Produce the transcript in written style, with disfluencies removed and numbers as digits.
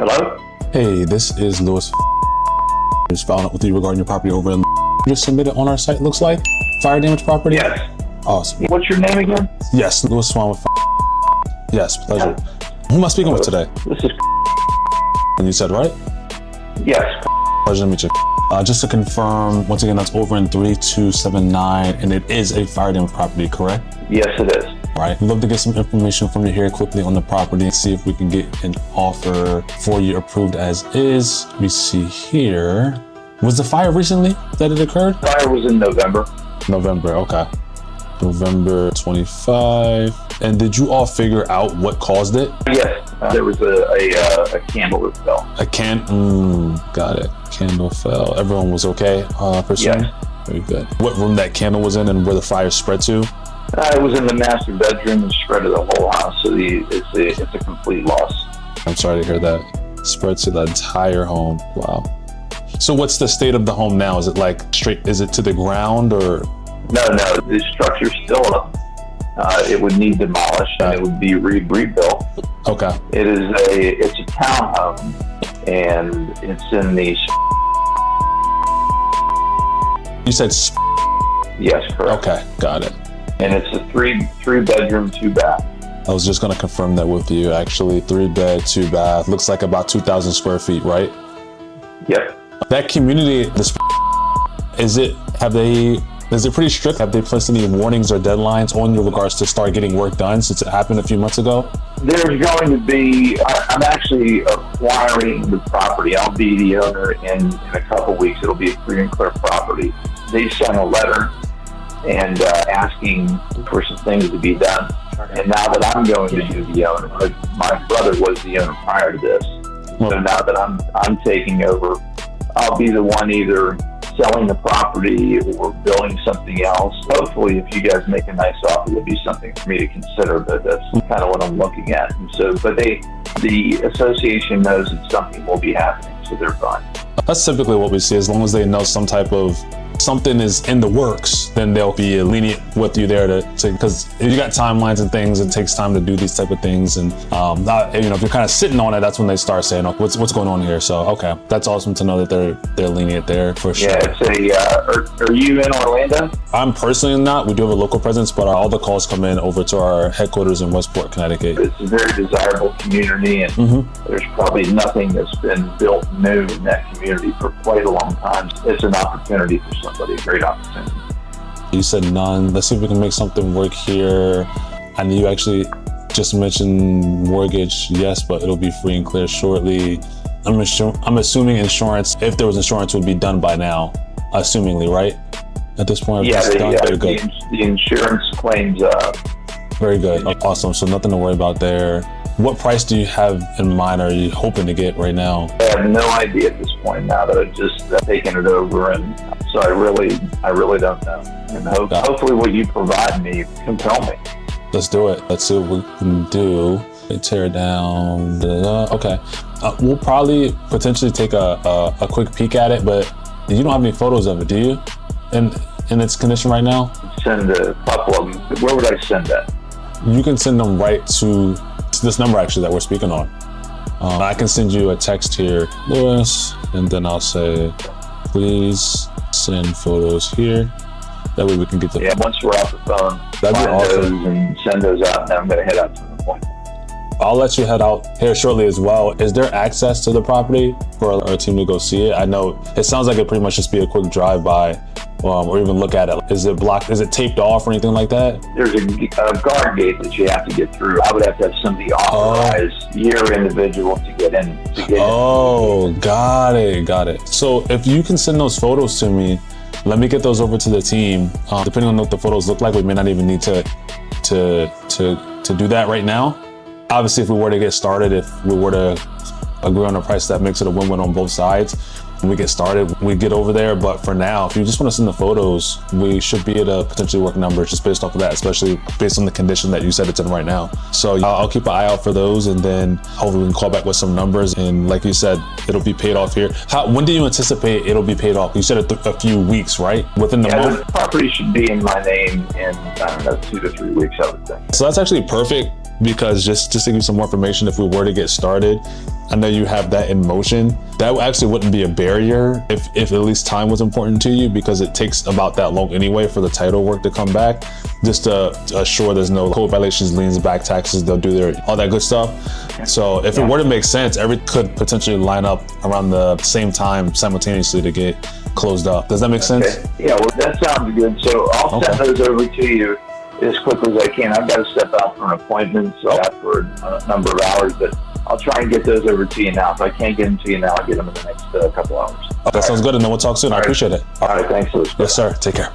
Hello? Hey, this is Lewis. Just following up with you regarding your property over in just submitted on our site, looks like. Fire damage property? Yes. Awesome. What's your name again? Yes, Lewis Swan with Yes, pleasure. Who am I speaking with today? This is And you said, right? Yes. Pleasure to meet you. Just to confirm, once again, that's over in 3279, and it is a fire damage property, correct? Yes, it is. Right. We'd love to get some information from you here quickly on the property and see if we can get an offer for you approved as is. Let me see here. Was the fire recently that it occurred? Fire was in November. November, okay. November 25. And did you all figure out what caused it? Yes. There was a candle that fell. Got it. Candle fell. Everyone was okay, presume? Yes. Very good. What room that candle was in and where the fire spread to? It was in the master bedroom and spread to the whole house, so it's a complete loss. I'm sorry to hear that. Spread to the entire home. Wow. So what's the state of the home now? Is it like straight, is it to the ground or? No, the structure's still up. It would need demolished and it would be rebuilt. Okay. It's a townhome and it's in the... You said Yes, correct. Okay, got it. And it's a three bedroom, 2 bath. I was just gonna confirm that with you. Actually, 3 bed, 2 bath. Looks like about 2,000 square feet, right? Yep. That community, is it pretty strict? Have they placed any warnings or deadlines on you in regards to start getting work done since it happened a few months ago? There's going to be, I'm actually acquiring the property. I'll be the owner in a couple weeks. It'll be a free and clear property. They sent a letter and asking for some things to be done. And now that I'm going to be the owner, my brother was the owner prior to this. So now that I'm taking over, I'll be the one either selling the property or building something else. Hopefully, if you guys make a nice offer, it'll be something for me to consider, but that's kind of what I'm looking at. And so, but the association knows that something will be happening, so they're fine. That's typically what we see. As long as they know something is in the works, then they'll be lenient with you there to because if you got timelines and things, it takes time to do these type of things. And if you're kind of sitting on it, that's when they start saying, "Oh, what's going on here?" So okay, that's awesome to know that they're lenient there for sure. Yeah, it's are you in Orlando? I'm personally not. We do have a local presence, but all the calls come in over to our headquarters in Westport, Connecticut. It's a very desirable community, and there's probably nothing that's been built new in that community for quite a long time. It's an opportunity for somebody, a great opportunity. You said none. Let's see if we can make something work here. I know you actually just mentioned mortgage, yes, but it'll be free and clear shortly. I'm assuming insurance, if there was insurance, would be done by now, assumingly, right? At this point, yeah, the insurance claims up. Very good. Awesome. So nothing to worry about there. What price do you have in mind? Are you hoping to get right now? I have no idea at this point now that I've just taken it over, and so I really don't know. And hopefully what you provide me can tell me. Let's do it. Let's see what we can do. Tear it down. Okay. We'll probably potentially take a quick peek at it, but you don't have any photos of it, do you? In its condition right now? Send a couple of them. Where would I send that? You can send them right to this number actually that we're speaking on. I can send you a text here, Lewis, and then I'll say, please send photos here. That way we can get them. Yeah, once we're off the phone, that'd be awesome. Those and send those out, and then I'm going to head out to the appointment. I'll let you head out here shortly as well. Is there access to the property for our team to go see it? I know it sounds like it pretty much just be a quick drive-by or even look at it. Is it blocked? Is it taped off or anything like that? There's a guard gate that you have to get through. I would have to have somebody authorized your individual to get in. Got it. So if you can send those photos to me, let me get those over to the team. Depending on what the photos look like, we may not even need to do that right now. Obviously, if we were to get started, if we were to agree on a price that makes it a win-win on both sides, when we get started, we get over there. But for now, if you just want to send the photos, we should be able to potentially work numbers just based off of that, especially based on the condition that you said it's in right now. So I'll keep an eye out for those, and then hopefully we can call back with some numbers. And like you said, it'll be paid off here. When do you anticipate it'll be paid off? You said a few weeks, right? Within the month? The property should be in my name in, 2 to 3 weeks, I would think. So that's actually perfect, because just to give you some more information, if we were to get started, I know you have that in motion. That actually wouldn't be a barrier if at least time was important to you, because it takes about that long anyway for the title work to come back, just to assure there's no code violations, liens, back taxes, they'll do all that good stuff. So if it were to make sense, everything could potentially line up around the same time simultaneously to get closed up. Does that make sense? Yeah, well, that sounds good. So I'll send those over to you as quickly as I can. I've got to step out for an appointment, so for a number of hours, but I'll try and get those over to you now. If I can't get them to you now, I'll get them in the next couple hours. That sounds good, and then we'll talk soon. I appreciate it. All right, thanks, Louis. Yes, sir. Take care.